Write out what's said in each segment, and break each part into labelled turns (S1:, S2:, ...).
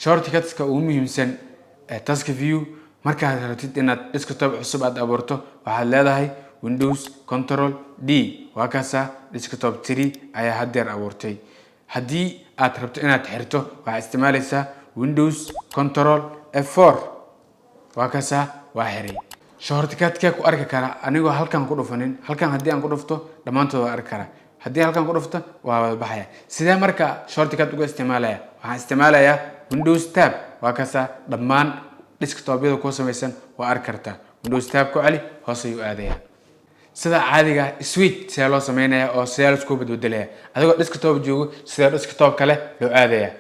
S1: shortcuts ka ugu muhiimsan task view markaad rabtid inaad desktop cusub aad abuurto waxaad leedahay Windows Control D waa kaasa desktop 3 ayaa hadeer abuurtay hadii aad rabto inaad xirto waxaad isticmaalaysaa Windows Control F4 waa kaasa waa xiray shortcut ka ku arki kara anigoo halkan ku dhufanin halkan hadii aan ku dhufto dhamaantood waa arki kara hadii halkan ku dhufto waa wada baxaya sidee marka shortcut uga isticmaalaya waxaan isticmaalayaa Windows tab waa kaasa dhamaan desktop-yada ku samaysan waa arki kartaa Windows tab ku cali hoos ayuu aadaya sida caadiga switch si loo sameeyo oo si la isku beddelaya adigoo desktop joogo sida desktop kale loo aadaya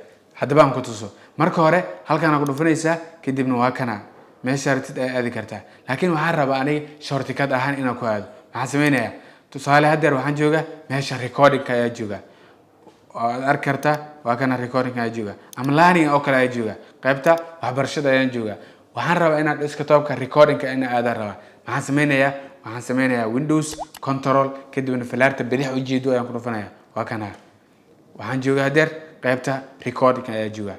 S1: hadaba aan ku tuso marka hore halkan ku dhufanaysaa kadibna waa kana meesha rabtid ay aadi kartaa laakiin waxaan rabaa aniga shortcut ahaan inaan ku aado waxaan sameeynaya tusaale hadeer waxaan jooga meesha recording ayaa jooga arki kartaa waa kana recording ayaa jooga ama learning oo kale ayaa jooga qaybta waxbarashada ayaan jooga waxaan rabaa inaan desktop-ka recording in aada rabaa waxaan sameeynaya Windows Control kadibna falaarta bidix u jeedo ayaan ku dhufanaya waa kana waxaan jooga hadeer qaybta recording ayaa jooga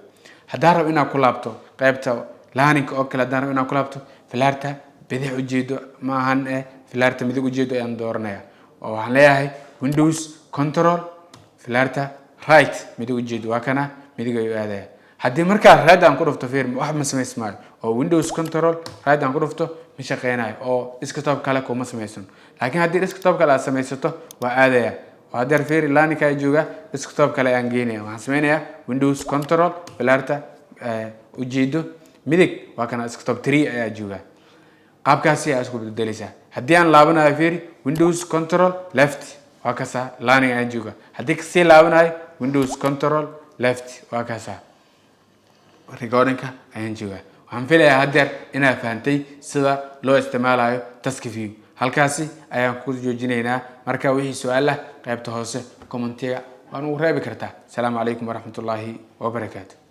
S1: haddaan rabo inaan ku laabto qaybta learning oo kale haddaan rabo inaan ku laabto falaarta bidix u jeedo ma ahan falaarta midig u jeedo ayaan dooranaya oo waxaan leeyahay Windows Control falaarta right midig u jeedo waa kana midig ayuu aadaya haddii markaa right aan ku dhufto fiir wax ma sameysmaayo oo Windows Control right aan ku dhufto ma shaqeynayo oo desktop kale kuma sameysan laakiin haddii desktop kale aad sameysato waa aadaya oo hadeer fiir learning ka jooga desktop kale aan geenaya waxaan sameeynaya Windows Control falaarta u jeedo midig waa kana desktop 3 ayaa jooga qaabkaasi aad isku beddelaysaa haddii aan laabanayo fiir Windows Control left waa kaasa learning ayaa jooga haddii si laabanayo Windows Control left waa kaasa recording ka ayaan jooga waxaan filayaa hadeer inaad fahantay sida loo isticmaalayo task view halkaasi ayaan ku joojinaynaa marka wixii su'aal ah qaybta hoose commentiga waan ugu reebi kartaa. Assalamu alaykum wa rahmatullahi wa barakatuh.